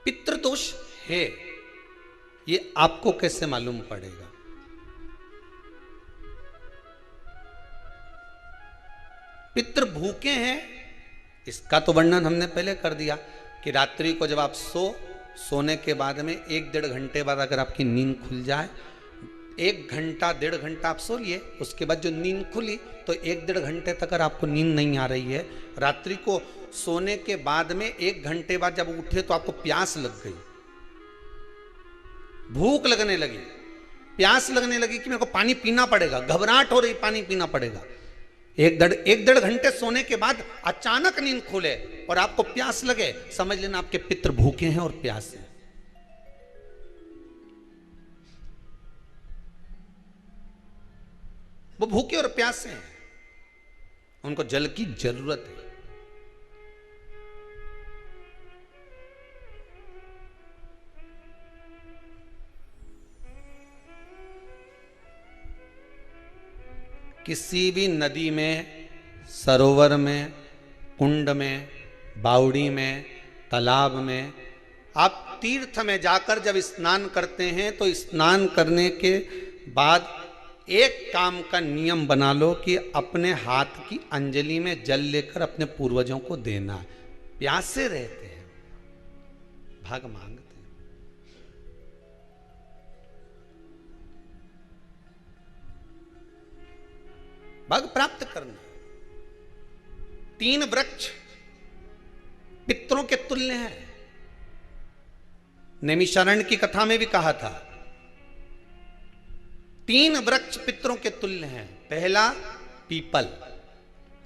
पितृदोष है ये आपको कैसे मालूम पड़ेगा? पितृ भूखे हैं इसका तो वर्णन हमने पहले कर दिया कि रात्रि को जब आप सोने के बाद में 1-1.5 घंटे बाद अगर आपकी नींद खुल जाए, 1 घंटा 1.5 घंटा आप सो लिए, उसके बाद जो नींद खुली तो 1-1.5 घंटे तक अगर आपको नींद नहीं आ रही है, रात्रि को सोने के बाद में 1 घंटे बाद जब उठे तो आपको प्यास लग गई, भूख लगने लगी, प्यास लगने लगी कि मेरे को पानी पीना पड़ेगा, घबराहट हो रही, पानी पीना पड़ेगा। 1-1.5 घंटे सोने के बाद अचानक नींद खुले और आपको प्यास लगे, समझ लेना आपके पितृ भूखे हैं और प्यास है। वो भूखे और प्यासे हैं, उनको जल की जरूरत है। किसी भी नदी में, सरोवर में, कुंड में, बावड़ी में, तालाब में, आप तीर्थ में जाकर जब स्नान करते हैं तो स्नान करने के बाद एक काम का नियम बना लो कि अपने हाथ की अंजलि में जल लेकर अपने पूर्वजों को देना। प्यासे रहते हैं, भाग मांगते हैं। भाग प्राप्त करना। 3 वृक्ष पितरों के तुल्य हैं। नैमिषारण्य की कथा में भी कहा था 3 वृक्ष पितरों के तुल्य हैं। पहला पीपल,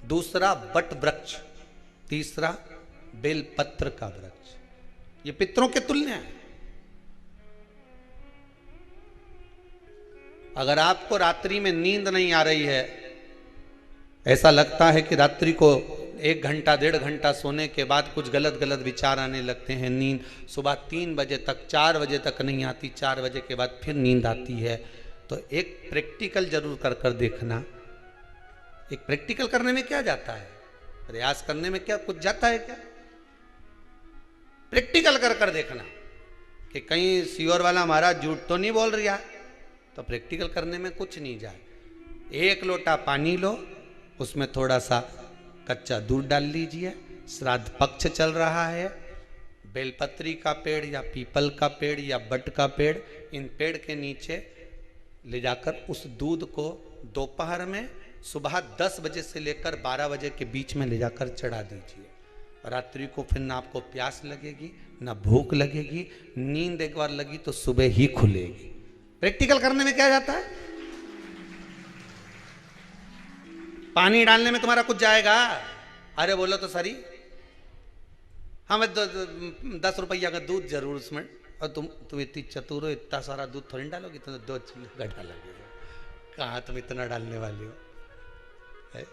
दूसरा वट वृक्ष, तीसरा बेलपत्र का वृक्ष। ये पितरों के तुल्य हैं। अगर आपको रात्रि में नींद नहीं आ रही है, ऐसा लगता है कि रात्रि को 1 घंटा 1.5 घंटा सोने के बाद कुछ गलत गलत विचार आने लगते हैं, नींद सुबह 3 बजे तक 4 बजे तक नहीं आती, 4 बजे के बाद फिर नींद आती है, तो एक प्रैक्टिकल जरूर कर कर देखना। एक प्रैक्टिकल करने में क्या जाता है, प्रयास करने में क्या कुछ जाता है क्या? प्रैक्टिकल कर कर देखना कि कहीं सियोर वाला महाराज झूठ तो नहीं बोल रहा, तो प्रैक्टिकल करने में कुछ नहीं जाए। 1 लोटा पानी लो, उसमें थोड़ा सा कच्चा दूध डाल लीजिए, श्राद्ध पक्ष चल रहा है, बेलपत्री का पेड़ या पीपल का पेड़ या बट का पेड़, इन पेड़ के नीचे ले जाकर उस दूध को दोपहर में सुबह 10 बजे से लेकर 12 बजे के बीच में ले जाकर चढ़ा दीजिए। रात्रि को फिर ना आपको प्यास लगेगी, ना भूख लगेगी, नींद एक बार लगी तो सुबह ही खुलेगी। प्रैक्टिकल करने में क्या जाता है? पानी डालने में तुम्हारा कुछ जाएगा? अरे बोलो तो सरी, हमें 10 रुपया का दूध जरूर उसमें, और तुम इतनी चतुर हो, इतना सारा दूध थोड़ी डालोगी, तो 2 चूल्हे डालोगे। कहाँ तुम इतना डालने वाली हो है?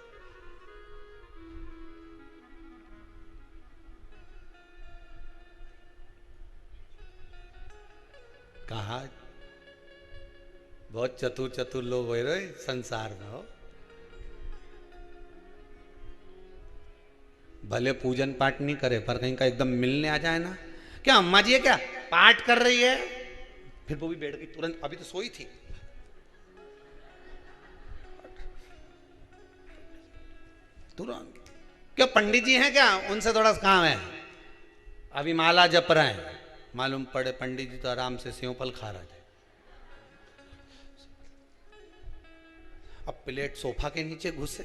कहा बहुत चतुर चतुर लोग हो रहे संसार में हो। भले पूजन पाठ नहीं करे, पर कहीं का एकदम मिलने आ जाए ना, क्या अम्मा जी है क्या पाठ कर रही है, फिर वो भी बैठ गई तुरंत, अभी तो सोई थी, तुरंत। क्या पंडित जी हैं क्या, उनसे थोड़ा काम है, अभी माला जप रहे हैं, मालूम पड़े पंडित जी तो आराम से सेव फल खा रहे थे। अब प्लेट सोफा के नीचे घुसे,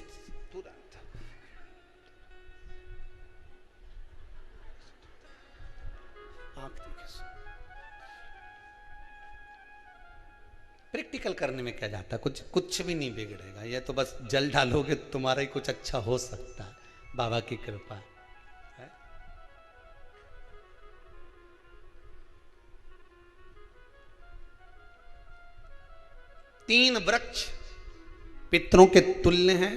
प्रैक्टिकल करने में क्या जाता, कुछ भी नहीं बिगड़ेगा। ये तो बस जल डालोगे तुम्हारा ही कुछ अच्छा हो सकता है, बाबा की कृपा है। तीन वृक्ष पितरों के तुल्य हैं।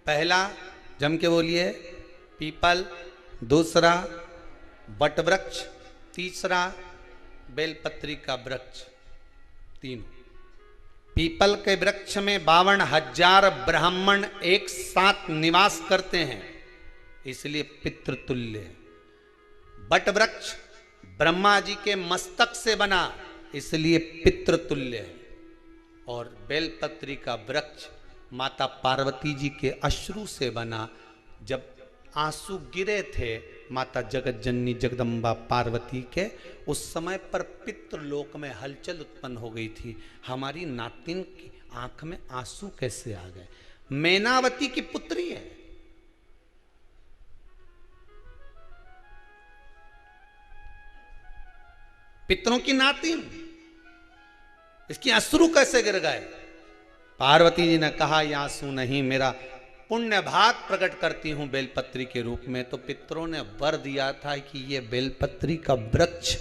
पहला जम के बोलिए पीपल, दूसरा बट वृक्ष, तीसरा बेलपत्री का वृक्ष। तीनों। पीपल के वृक्ष में 52,000 ब्राह्मण एक साथ निवास करते हैं, इसलिए पितृतुल्य है। बट वृक्ष ब्रह्मा जी के मस्तक से बना, इसलिए पितृतुल्य है। और बेलपत्री का वृक्ष माता पार्वती जी के अश्रु से बना। जब आंसू गिरे थे माता जगत जननी जगदम्बा पार्वती के, उस समय पर पितृलोक में हलचल उत्पन्न हो गई थी। हमारी नातिन की आंख में आंसू कैसे आ गए? मैनावती की पुत्री है, पितरों की नातिन, इसकी अश्रु कैसे गिर गए? पार्वती जी ने कहा ये आंसू नहीं, मेरा पुण्य भाग प्रकट करती हूं बेलपत्री के रूप में। तो पितरों ने वर दिया था कि ये बेलपत्री का वृक्ष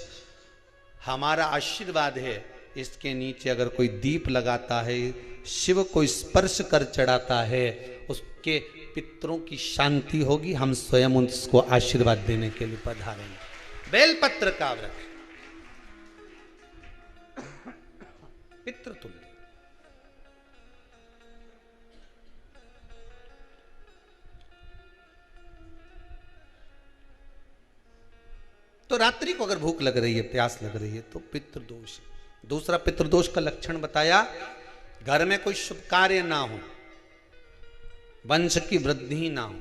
हमारा आशीर्वाद है, इसके नीचे अगर कोई दीप लगाता है, शिव को स्पर्श कर चढ़ाता है, उसके पितरों की शांति होगी। हम स्वयं उसको आशीर्वाद देने के लिए पधारेंगे। बेलपत्र का वृक्ष पितृतुल्य। तो रात्रि को अगर भूख लग रही है, प्यास लग रही है, तो पितृदोष है। दूसरा पितृदोष का लक्षण बताया, घर में कोई शुभ कार्य ना हो, वंश की वृद्धि ना हो।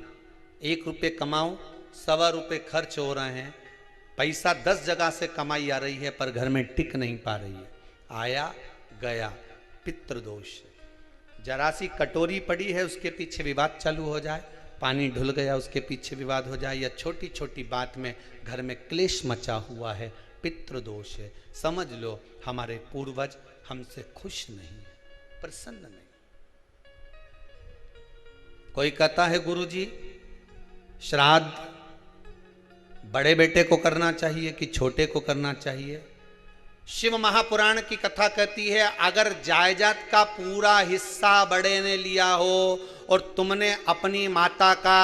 1 रुपये कमाओ, 1.25 रुपये खर्च हो रहे हैं, पैसा 10 जगह से कमाई आ रही है पर घर में टिक नहीं पा रही है, आया गया, पितृदोष है। जरा सी कटोरी पड़ी है, उसके पीछे विवाद चालू हो जाए, पानी ढुल गया उसके पीछे विवाद हो जाए, या छोटी छोटी बात में घर में क्लेश मचा हुआ है, पितृदोष है। समझ लो हमारे पूर्वज हमसे खुश नहीं, प्रसन्न नहीं। कोई कहता है गुरुजी श्राद्ध बड़े बेटे को करना चाहिए कि छोटे को करना चाहिए? शिव महापुराण की कथा कहती है, अगर जायदाद का पूरा हिस्सा बड़े ने लिया हो और तुमने अपनी माता का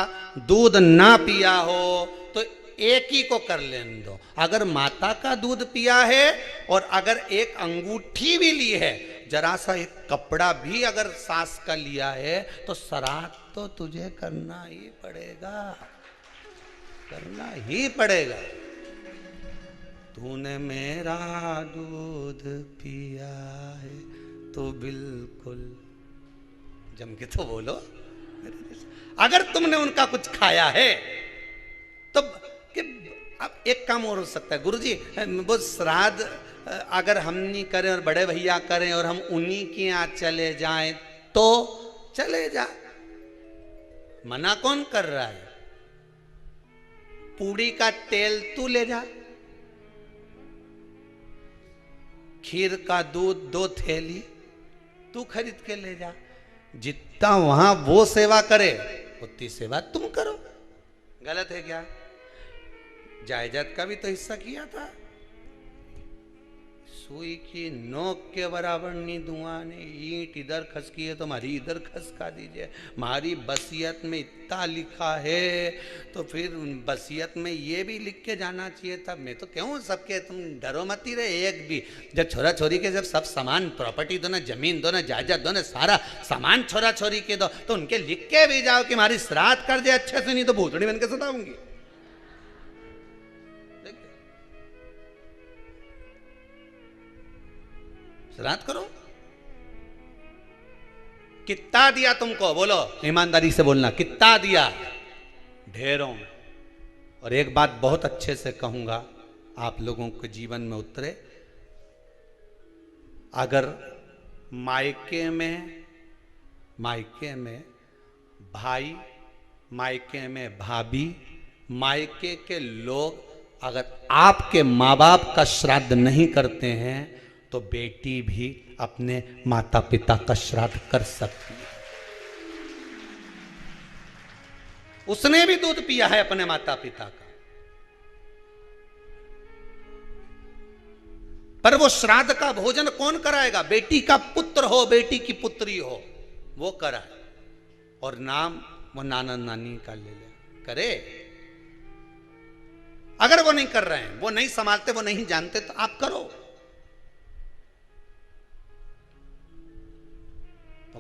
दूध ना पिया हो तो एक ही को कर लेने दो। अगर माता का दूध पिया है और अगर एक अंगूठी भी ली है, जरा सा एक कपड़ा भी अगर सास का लिया है, तो श्राद्ध तो तुझे करना ही पड़ेगा, करना ही पड़ेगा। तूने मेरा दूध पिया है तो बिल्कुल जम के तो बोलो। अगर तुमने उनका कुछ खाया है तो अब एक काम और हो सकता है, गुरुजी वो श्राद्ध अगर हम नहीं करें और बड़े भैया करें और हम उन्हीं के यहाँ चले जाएं तो चले जा, मना कौन कर रहा है? पूड़ी का तेल तू ले जा, खीर का दूध 2 थैली तू खरीद के ले जा। जितना वहां वो सेवा करे उतनी सेवा तुम करो। गलत है क्या? जायदाद का भी तो हिस्सा किया था। सुई की नोक के बराबर नहीं धुआं ने, ईंट इधर खसकी है तो हमारी इधर खसका दीजिए। हमारी बसियत में इतना लिखा है तो फिर बसियत में ये भी लिख के जाना चाहिए था। मैं तो क्यों सबके, तुम डरो मत ही रहे एक भी। जब छोरा छोरी के जब सब सामान, प्रॉपर्टी दो ना, जमीन दो ना, जायदाद दो ना, सारा सामान छोरा छोरी के दो, तो उनके लिख के भी जाओ कि हमारी श्राद्ध कर दे अच्छे से, नहीं तो भूतड़ी बन के सताऊंगी। श्राद्ध करो। कितना दिया तुमको? बोलो, ईमानदारी से बोलना, कितना दिया? ढेरों। और एक बात बहुत अच्छे से कहूंगा, आप लोगों के जीवन में उतरे। अगर मायके में भाई, मायके में भाभी, मायके के लोग अगर आपके माँ बाप का श्राद्ध नहीं करते हैं तो बेटी भी अपने माता पिता का श्राद्ध कर सकती है। उसने भी दूध पिया है अपने माता पिता का, पर वो श्राद्ध का भोजन कौन कराएगा? बेटी का पुत्र हो, बेटी की पुत्री हो, वो कराए। और नाम वो नाना नानी का ले ले, करे। अगर वो नहीं कर रहे हैं, वो नहीं संभालते, वो नहीं जानते, तो आप करो।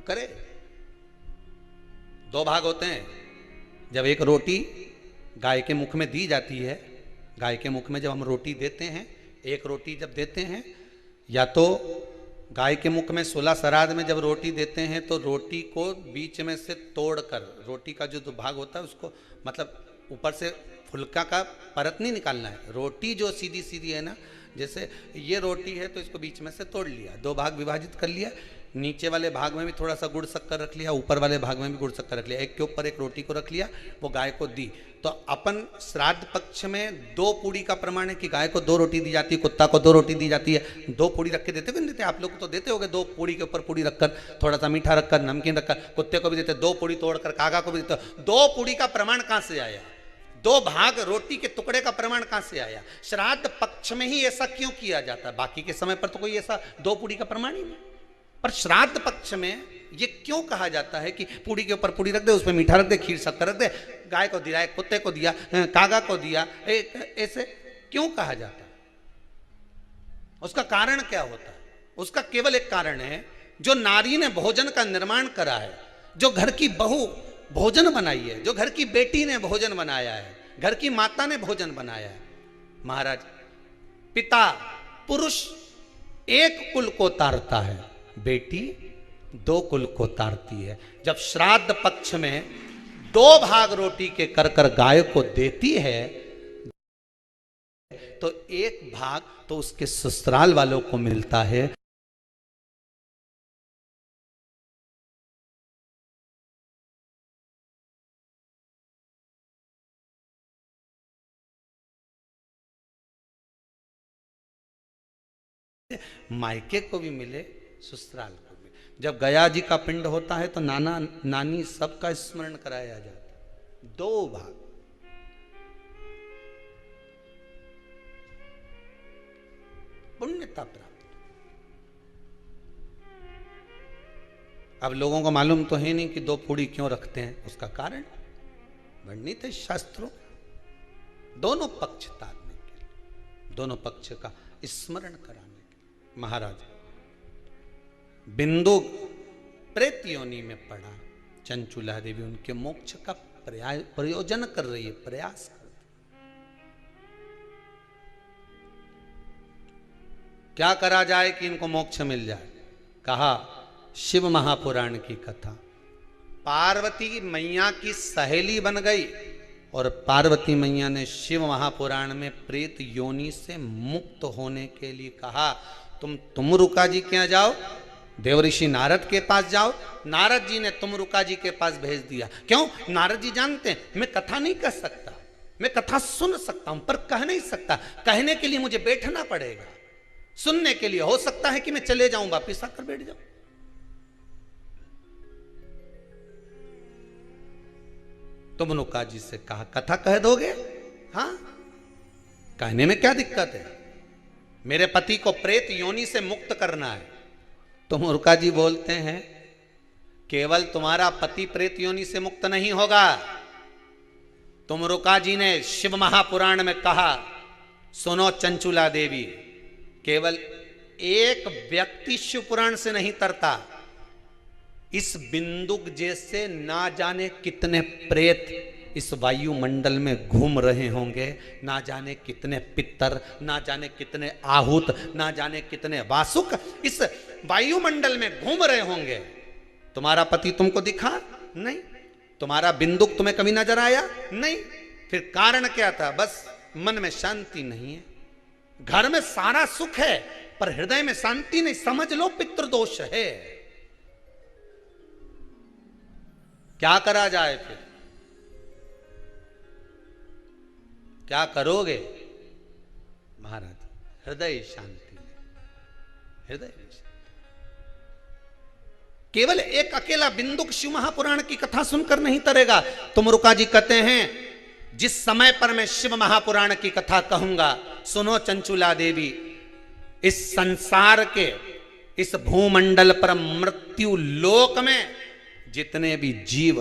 करे। दो भाग होते हैं। जब एक रोटी गाय के मुख में दी जाती है, गाय के मुख में जब हम रोटी देते हैं, एक रोटी जब देते हैं, या तो गाय के मुख में 16 श्राद्ध में जब रोटी देते हैं तो रोटी को बीच में से तोड़कर, रोटी का जो भाग होता है उसको, मतलब ऊपर से फुलका का परत नहीं निकालना है, रोटी जो सीधी सीधी है ना, जैसे ये रोटी है तो इसको बीच में से तोड़ लिया, दो भाग विभाजित कर लिया, नीचे वाले भाग में भी थोड़ा सा गुड़ शक्कर रख लिया, ऊपर वाले भाग में भी गुड़ शक्कर रख लिया, एक के ऊपर एक रोटी को रख लिया, वो गाय को दी। तो अपन श्राद्ध पक्ष में 2 पूड़ी का प्रमाण है कि गाय को 2 रोटी दी जाती है, कुत्ता को 2 रोटी दी जाती है। 2 पूड़ी रख के देते हो, देते आप लोग तो देते होगे, 2 पूड़ी के ऊपर पूड़ी रखकर, थोड़ा सा मीठा रखकर, नमकीन रखकर, कुत्ते को भी देते, 2 पूड़ी तोड़कर कागा को भी देते। 2 पूड़ी का प्रमाण कहां से आया? 2 भाग रोटी के टुकड़े का प्रमाण कहां से आया? श्राद्ध पक्ष में ही ऐसा क्यों किया जाता है? बाकी के समय पर तो कोई ऐसा 2 पूड़ी का प्रमाण ही नहीं, पर श्राद्ध पक्ष में ये क्यों कहा जाता है कि पूड़ी के ऊपर पूड़ी रख दे, उसमें मीठा रख दे, खीर शक्कर रख दे, गाय को दिया, कुत्ते को दिया, कागा को दिया, ऐसे क्यों कहा जाता है? उसका कारण क्या होता है? उसका केवल एक कारण है, जो नारी ने भोजन का निर्माण करा है, जो घर की बहू भोजन बनाई है, जो घर की बेटी ने भोजन बनाया है, घर की माता ने भोजन बनाया है। महाराज, पिता पुरुष एक कुल को तारता है, बेटी 2 कुल को तारती है। जब श्राद्ध पक्ष में 2 भाग रोटी के कर गाय को देती है तो 1 भाग तो उसके ससुराल वालों को मिलता है। मायके को भी मिले, ससुराल को भी। जब गया जी का पिंड होता है तो नाना नानी सबका स्मरण कराया जाता है। 2 भाग, पुण्यता प्राप्त। अब लोगों को मालूम तो है नहीं कि 2 पूड़ी क्यों रखते हैं, उसका कारण वर्णित है शास्त्रों, दोनों पक्ष तारने के लिए, दोनों पक्ष का स्मरण कराने के लिए। महाराज, बिंदु प्रेत योनि में पड़ा, चंचुला देवी उनके मोक्ष का प्रयोजन कर रही है, प्रयास कर रही। क्या करा जाए कि इनको मोक्ष मिल जाए? कहा शिव महापुराण की कथा। पार्वती मैया की सहेली बन गई और पार्वती मैया ने शिव महापुराण में प्रेत योनि से मुक्त होने के लिए कहा, तुम रुका जी के यहाँ जाओ, देवऋषि नारद के पास जाओ। नारद जी ने तुमरुका जी के पास भेज दिया। क्यों? नारद जी जानते हैं मैं कथा नहीं कह सकता, मैं कथा सुन सकता हूं पर कह नहीं सकता, कहने के लिए मुझे बैठना पड़ेगा, सुनने के लिए हो सकता है कि मैं चले जाऊं, वापिस आकर बैठ जाऊं। तुमरुका जी से कहा कथा कह दोगे? हाँ, कहने में क्या दिक्कत है, मेरे पति को प्रेत योनि से मुक्त करना है। तुमरुका जी बोलते हैं केवल तुम्हारा पति प्रेत योनि से मुक्त नहीं होगा। तुमरुका जी ने शिव महापुराण में कहा, सुनो चंचुला देवी, केवल एक व्यक्ति शिव पुराण से नहीं तरता, इस बिंदुक जैसे ना जाने कितने प्रेत इस वायुमंडल में घूम रहे होंगे, ना जाने कितने पितर, ना जाने कितने आहूत, ना जाने कितने वासुक इस वायुमंडल में घूम रहे होंगे। तुम्हारा पति तुमको दिखा नहीं, तुम्हारा बिंदुक तुम्हें कभी नजर आया नहीं, फिर कारण क्या था? बस मन में शांति नहीं है, घर में सारा सुख है पर हृदय में शांति नहीं, समझ लो पितृदोष है। क्या करा जाए? फिर क्या करोगे? महाराज, हृदय शांति, हृदय शांति। केवल एक अकेला बिंदुक शिव महापुराण की कथा सुनकर नहीं तरेगा। तुमरुका जी कहते हैं जिस समय पर मैं शिव महापुराण की कथा कहूंगा, सुनो चंचुला देवी, इस संसार के इस भूमंडल पर मृत्यु लोक में जितने भी जीव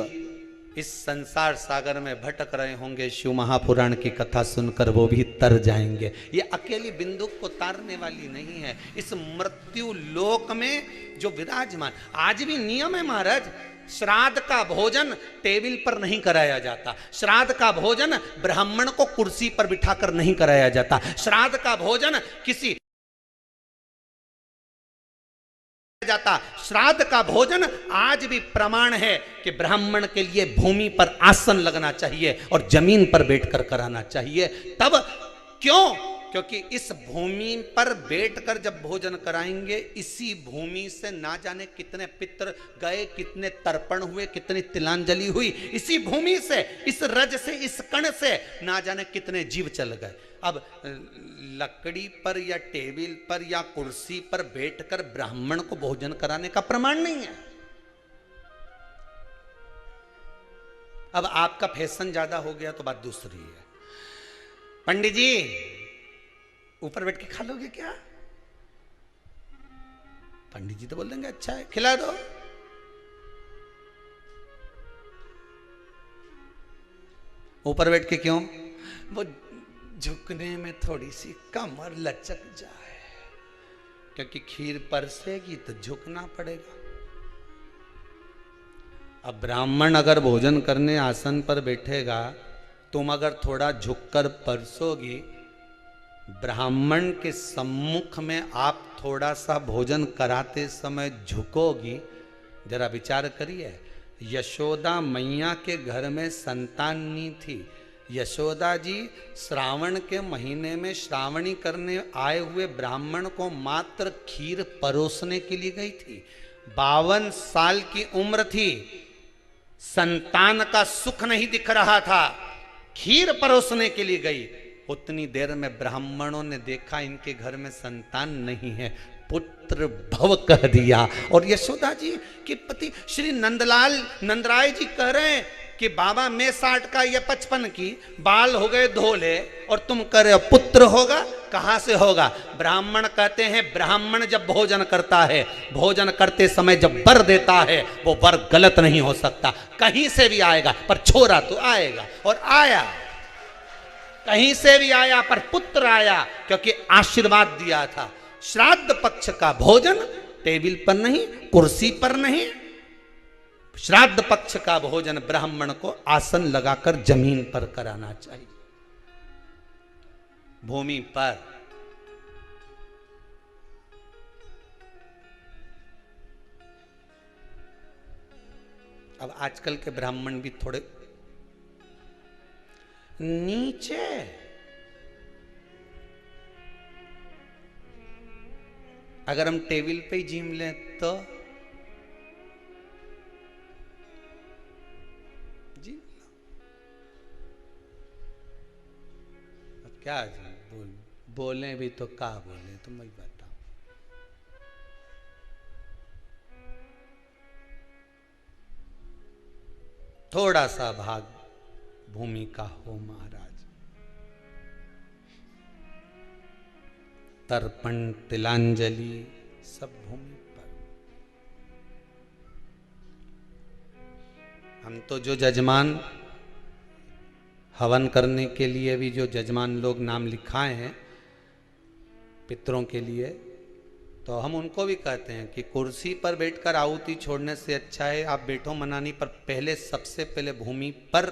इस संसार सागर में भटक रहे होंगे, शिव महापुराण की कथा सुनकर वो भी तर जाएंगे। ये अकेली बिंदु को तारने वाली नहीं है। इस मृत्यु लोक में जो विराजमान, आज भी नियम है महाराज, श्राद्ध का भोजन टेबल पर नहीं कराया जाता। श्राद्ध का भोजन ब्राह्मण को कुर्सी पर बिठाकर नहीं कराया जाता। श्राद्ध का भोजन किसी जाता। श्राद्ध का भोजन आज भी प्रमाण है कि ब्राह्मण के लिए भूमि पर आसन लगना चाहिए और जमीन पर बैठकर कराना चाहिए। तब क्यों? क्योंकि इस भूमि पर बैठकर जब भोजन कराएंगे, इसी भूमि से ना जाने कितने पितृ गए, कितने तर्पण हुए, कितनी तिलांजलि हुई, इसी भूमि से, इस रज से, इस कण से ना जाने कितने जीव चल गए। अब लकड़ी पर या टेबल पर या कुर्सी पर बैठकर ब्राह्मण को भोजन कराने का प्रमाण नहीं है। अब आपका फैशन ज्यादा हो गया तो बात दूसरी है। पंडित जी ऊपर बैठ के खा लोगे क्या? पंडित जी तो बोल देंगे अच्छा है, खिला दो। ऊपर बैठ के क्यों? वो झुकने में थोड़ी सी कमर लचक जाए, क्योंकि खीर परसेगी तो झुकना पड़ेगा। अब ब्राह्मण अगर भोजन करने आसन पर बैठेगा, तुम अगर थोड़ा झुककर परसोगी, ब्राह्मण के सम्मुख में आप थोड़ा सा भोजन कराते समय झुकोगी। जरा विचार करिए, यशोदा मैया के घर में संतान नहीं थी। यशोदा जी श्रावण के महीने में श्रावणी करने आए हुए ब्राह्मण को मात्र खीर परोसने के लिए गई थी। 52 साल की उम्र थी, संतान का सुख नहीं दिख रहा था, खीर परोसने के लिए गई। उतनी देर में ब्राह्मणों ने देखा इनके घर में संतान नहीं है, पुत्र भव कह दिया। और यशोदा जी के पति श्री नंदराय जी कह रहे हैं कि बाबा मैं 60 का या 55 की, बाल हो गए धोले और तुम कह रहे हो पुत्र होगा। कहां से होगा? ब्राह्मण कहते हैं ब्राह्मण जब भोजन करता है, भोजन करते समय जब वर देता है, वो वर गलत नहीं हो सकता, कहीं से भी आएगा, पर छोरा तो आएगा। और आया, कहीं से भी आया, पर पुत्र आया, क्योंकि आशीर्वाद दिया था। श्राद्ध पक्ष का भोजन टेबल पर नहीं, कुर्सी पर नहीं, श्राद्ध पक्ष का भोजन ब्राह्मण को आसन लगाकर जमीन पर कराना चाहिए, भूमि पर। अब आजकल के ब्राह्मण भी थोड़े नीचे, अगर हम टेबल पे ही जीम लें तो जी क्या बोले भी तो क्या बोले, तुम ही बताओ। थोड़ा सा भाग भूमि का हो महाराज। तर्पण तिलांजलि सब भूमि पर। हम तो जो जजमान हवन करने के लिए भी जो जजमान लोग नाम लिखाए हैं पितरों के लिए, तो हम उनको भी कहते हैं कि कुर्सी पर बैठकर आहुति छोड़ने से अच्छा है आप बैठो मनानी पर, पहले सबसे पहले भूमि पर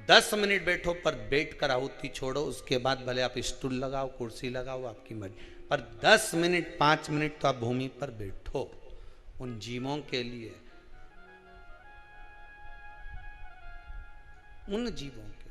10 मिनट बैठो, पर बैठकर आहुति छोड़ो। उसके बाद भले आप स्टूल लगाओ, कुर्सी लगाओ, आपकी मर्जी, पर 10 मिनट 5 मिनट तो आप भूमि पर बैठो उन जीवों के लिए, उन जीवों के।